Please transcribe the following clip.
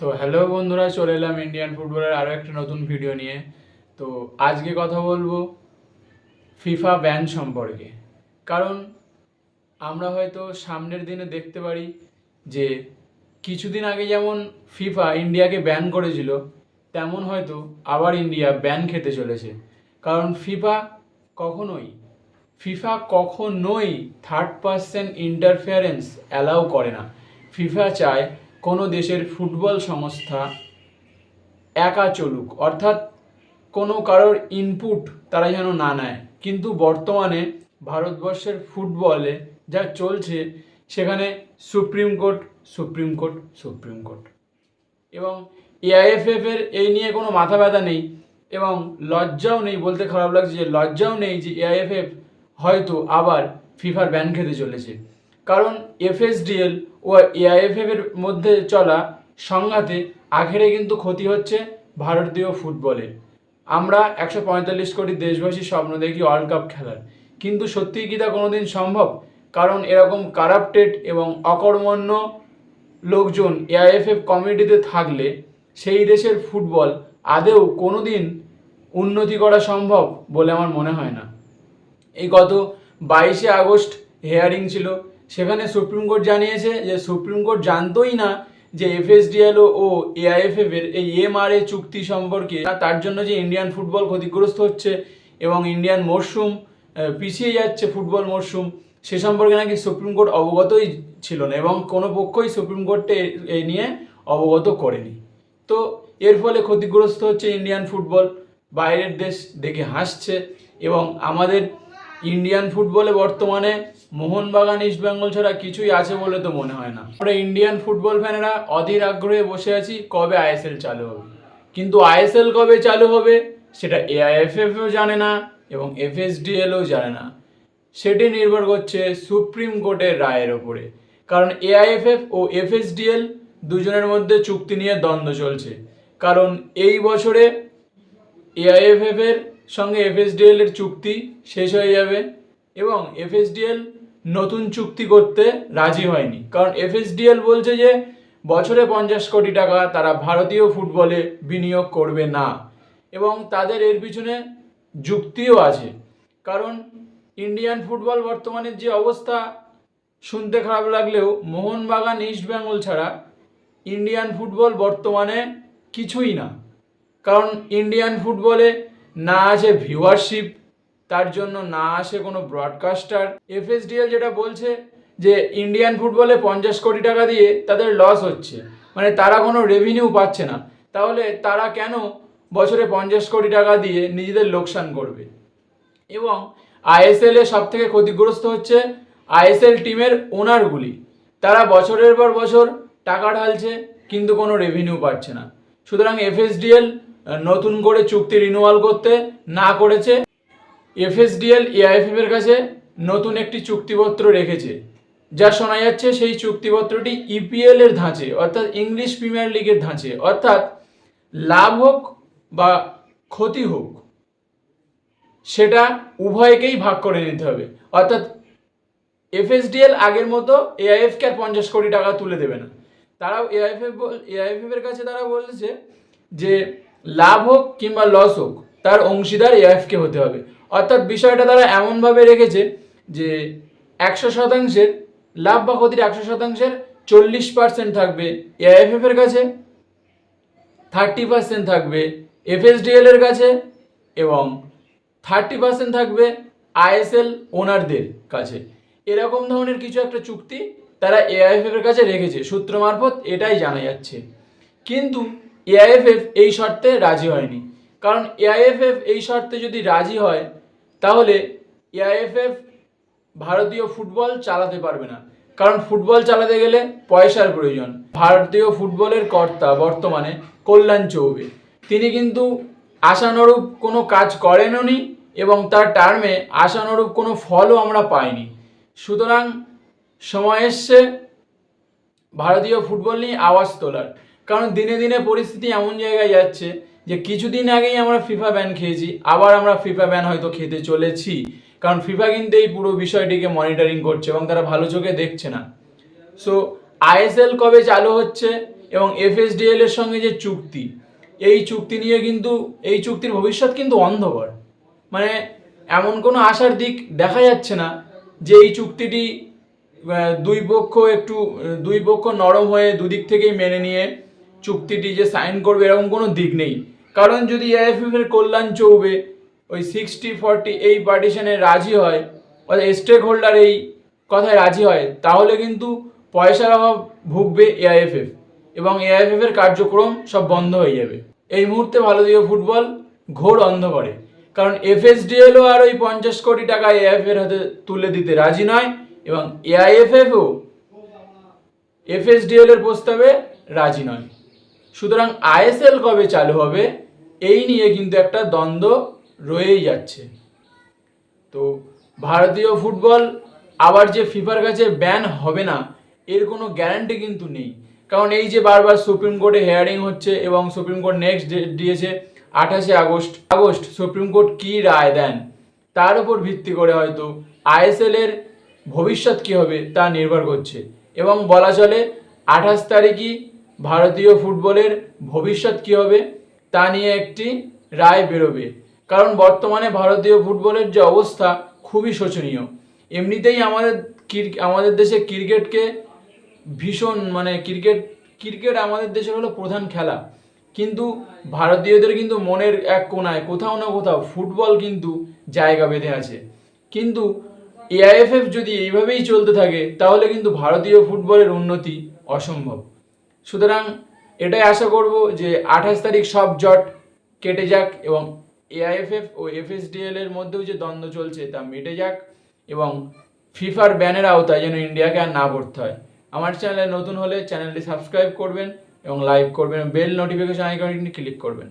তো হ্যালো বন্ধুরা, চলে এলাম ইন্ডিয়ান ফুটবলের আরও একটা নতুন ভিডিও নিয়ে। তো আজকে কথা বলবো ফিফা ব্যান সম্পর্কে। কারণ আমরা হয়তো সামনের দিনে দেখতে পারি যে কিছুদিন আগে যেমন ফিফা ইন্ডিয়াকে ব্যান করেছিল, তেমন হয়তো আবার ইন্ডিয়া ব্যান খেতে চলেছে। কারণ কখনোই ফিফা কখনোই থার্ড পার্সন ইন্টারফিয়ারেন্স অ্যালাউ করে না। ফিফা চায় কোনো দেশের ফুটবল সংস্থা একা চলুক, অর্থাৎ কোনো কারোর ইনপুট তারা যেন না নেয়। কিন্তু বর্তমানে ভারতবর্ষের ফুটবলে যা চলছে, সেখানে supreme court supreme court supreme court এবং এআইএফএফ এর এই নিয়ে কোনো মাথা ব্যথা নেই, এবং লজ্জাও নেই, বলতে খারাপ লাগছে যে লজ্জাও নেই যে এআইএফএফ হয়তো আবার ফিফার ব্যান খেতে চলেছে। কারণ এফএসডিএল ও এআইএফএফ এর মধ্যে চলা সংঘাতে আখেরে কিন্তু ক্ষতি হচ্ছে ভারতীয় ফুটবলের। আমরা 145 কোটি দেশবাসী স্বপ্ন দেখি ওয়ার্ল্ড কাপ খেলার, কিন্তু সত্যিই কি তা কোনোদিন সম্ভব? কারণ এরকম কারাপ্টেড এবং অকর্মণ্য লোকজন এআইএফএফ কমিটিতে থাকলে সেই দেশের ফুটবল আদেও কোনোদিন উন্নতি করা সম্ভব বলে আমার মনে হয় না। এই গত 22শে আগস্ট হেয়ারিং ছিল, সেখানে সুপ্রিম কোর্ট জানিয়েছে যে সুপ্রিম কোর্ট জানতোই না যে এফএসডিএল ও এআইএফএফ এর এই এমআরএ চুক্তি সম্পর্কে, তার জন্য যে ইন্ডিয়ান ফুটবল ক্ষতিগ্রস্ত হচ্ছে এবং ইন্ডিয়ান মরশুম পিছিয়ে যাচ্ছে, ফুটবল মরশুম, সে সম্পর্কে নাকি সুপ্রিম কোর্ট অবগতই ছিল না এবং কোনো পক্ষই সুপ্রিম কোর্টে এই নিয়ে অবগত করেনি। তো এর ফলে ক্ষতিগ্রস্ত হচ্ছে ইন্ডিয়ান ফুটবল, বাইরের দেশ দেখে হাসছে। এবং আমাদের ইন্ডিয়ান ফুটবলে বর্তমানে মোহনবাগান, ইস্টবেঙ্গল ছাড়া কিছুই আছে বলে তো মনে হয় না। আমরা ইন্ডিয়ান ফুটবল ফ্যানেরা অধীর আগ্রহে বসে আছি কবে আইএসএল চালু হবে, কিন্তু আইএসএল কবে চালু হবে সেটা এআইএফএফও জানে না এবং এফএসডিএলও জানে না। সেটি নির্ভর করছে সুপ্রিম কোর্টের রায়ের ওপরে। কারণ এআইএফএফ ও এফএসডিএল দুজনের মধ্যে চুক্তি নিয়ে দ্বন্দ্ব চলছে। কারণ এই বছরে এআইএফএফ এর সঙ্গে এফএসডিএল এর চুক্তি শেষ হয়ে যাবে এবং এফএসডিএল নতুন চুক্তি করতে রাজি হয়নি। কারণ এফএসডিএল বলছে যে বছরে 50 কোটি টাকা তারা ভারতীয় ফুটবলে বিনিয়োগ করবে না, এবং তাদের এর পিছনে যুক্তিও আছে। কারণ ইন্ডিয়ান ফুটবল বর্তমানের যে অবস্থা, শুনতে খারাপ লাগলেও মোহনবাগান, ইস্টবেঙ্গল ছাড়া ইন্ডিয়ান ফুটবল বর্তমানে কিছুই না। কারণ ইন্ডিয়ান ফুটবলে না আছে ভিউয়ারশিপ, তার জন্য না আসে কোনো ব্রডকাস্টার। এফএসডিএল যেটা বলছে যে ইন্ডিয়ান ফুটবলে 50 কোটি টাকা দিয়ে তাদের লস হচ্ছে, মানে তারা কোনো রেভিনিউ পাচ্ছে না, তাহলে তারা কেন বছরে 50 কোটি টাকা দিয়ে নিজেদের লোকসান করবে? এবং আইএসএল এ সব থেকে ক্ষতিগ্রস্ত হচ্ছে আইএসএল টিমের ওনারগুলি। তারা বছরের পর বছর টাকা ঢালছে কিন্তু কোনো রেভিনিউ পাচ্ছে না। সুতরাং এফএসডিএল নতুন করে চুক্তি রিনিউয়াল করতে না করেছে। এফএসডিএল এআইএফএফ এর কাছে নতুন একটি চুক্তিপত্র রেখেছে, যা শোনা যাচ্ছে সেই চুক্তিপত্রটি ইপিএল এর ধাঁচে, অর্থাৎ ইংলিশ প্রিমিয়ার লিগের ধাঁচে। অর্থাৎ লাভ হোক বা ক্ষতি হোক, সেটা উভয়কেই ভাগ করে নিতে হবে। অর্থাৎ এফএসডিএল আগের মতো এআইএফকে আর 50 কোটি টাকা তুলে দেবে না। তারাও এআইএফএফ এর কাছে তারা বলেছে যে লাভ হোক কিংবা লস হোক, তার অংশীদার এআইএফকে হতে হবে। অর্থাৎ বিষয়টা তারা এমনভাবে রেখেছে যে 100%-এর লাভ বা ক্ষতির 100%-এর 40% থাকবে এআইএফএফ এর কাছে, 30% থাকবে এফএসডিএল এর কাছে এবং 30% থাকবে আইএসএল ওনারদের কাছে। এরকম ধরনের কিছু একটা চুক্তি তারা এআইএফএফ এর কাছে রেখেছে, সূত্র মারফত এটাই জানা যাচ্ছে। কিন্তু এআইএফএফ এই শর্তে রাজি হয়নি। কারণ এআইএফএফ এই শর্তে যদি রাজি হয়, তাহলে এআইএফএফ ভারতীয় ফুটবল চালাতে পারবে না। কারণ ফুটবল চালাতে গেলে পয়সার প্রয়োজন। ভারতীয় ফুটবলের কর্তা বর্তমানে কল্যাণ চৌবে, তিনি কিন্তু আশানুরূপ কোনো কাজ করেননি এবং তার টার্মে আশানুরূপ কোনো ফলও আমরা পাইনি। সুতরাং সময় এসছে ভারতীয় ফুটবল নিয়ে আওয়াজ তোলার। কারণ দিনে দিনে পরিস্থিতি এমন জায়গায় যাচ্ছে যে কিছুদিন আগেই আমরা ফিফা ব্যান খেয়েছি, আবার আমরা ফিফা ব্যান হয়তো খেতে চলেছি। কারণ ফিফা কিন্তু এই পুরো বিষয়টিকে মনিটরিং করছে এবং তারা ভালো চোখে দেখছে না। সো আইএসএল কবে চালু হচ্ছে এবং এফএসডিএল এর সঙ্গে যে চুক্তি, এই চুক্তি নিয়ে কিন্তু এই চুক্তির ভবিষ্যৎ কিন্তু অন্ধকার। মানে এমন কোনো আশার দিক দেখা যাচ্ছে না যে এই চুক্তিটি দুই পক্ষ নরম হয়ে দুদিক থেকেই মেনে নিয়ে চুক্তিটি যে সাইন করবে, এরকম কোনো দিক নেই। কারণ যদি এআইএফএফ এর কল্যাণ চৌবে ওই 60-40 এই পার্টিশনে রাজি হয়, অর্থাৎ স্টেক হোল্ডার এই কথায় রাজি হয়, তাহলে কিন্তু পয়সার অভাব ভুগবে এআইএফএফ এবং এআইএফএফ এর কার্যক্রম সব বন্ধ হয়ে যাবে। এই মুহূর্তে ভারতীয় ফুটবল ঘোর অন্ধকারে, কারণ এফএসডিএলও আর ওই 50 কোটি টাকা এআইএফএফ এর হাতে তুলে দিতে রাজি নয় এবং এআইএফএফও এফএসডিএল এর প্রস্তাবে রাজি নয়। সুতরাং আইএসএল কবে চালু হবে এই নিয়ে কিন্তু একটা দ্বন্দ্ব রয়েই যাচ্ছে। তো ভারতীয় ফুটবল আবার যে ফিফার কাছে ব্যান হবে না এর কোনো গ্যারান্টি কিন্তু নেই। কারণ এই যে বারবার সুপ্রিম কোর্টে হেয়ারিং হচ্ছে এবং সুপ্রিম কোর্ট নেক্সট ডেট দিয়েছে 28 আগস্ট সুপ্রিম কোর্ট কী রায় দেন তার উপর ভিত্তি করে হয়তো আইএসএল এর ভবিষ্যৎ কী হবে তা নির্ভর করছে। এবং বলা চলে 28 তারিখই ভারতীয় ফুটবলের ভবিষ্যৎ কী হবে তা নিয়ে একটি রায় বেরোবে। কারণ বর্তমানে ভারতীয় ফুটবলের যে অবস্থা খুবই শোচনীয়। এমনিতেই আমাদের দেশে ক্রিকেটকে ভীষণ ক্রিকেট আমাদের দেশের হলো প্রধান খেলা, কিন্তু ভারতীয়দের কিন্তু মনের এক কোণায় কোথাও না কোথাও ফুটবল কিন্তু জায়গা বেঁধে আছে। কিন্তু এআইএফএফ যদি এইভাবেই চলতে থাকে তাহলে কিন্তু ভারতীয় ফুটবলের উন্নতি অসম্ভব। সুতরাং এটাই আশা করব যে 28 তারিখ সব জট কেটে যাক এবং এআইএফএফ ও এফএসডিএল এর মধ্যেও যে দ্বন্দ্ব চলছে তা মিটে যাক এবং ফিফার ব্যানের আওতায় যেন ইন্ডিয়াকে আর না পড়তে হয়। আমার চ্যানেলে নতুন হলে চ্যানেলটি সাবস্ক্রাইব করবেন এবং লাইক করবেন, বেল নোটিফিকেশন আইকনটি ক্লিক করবেন।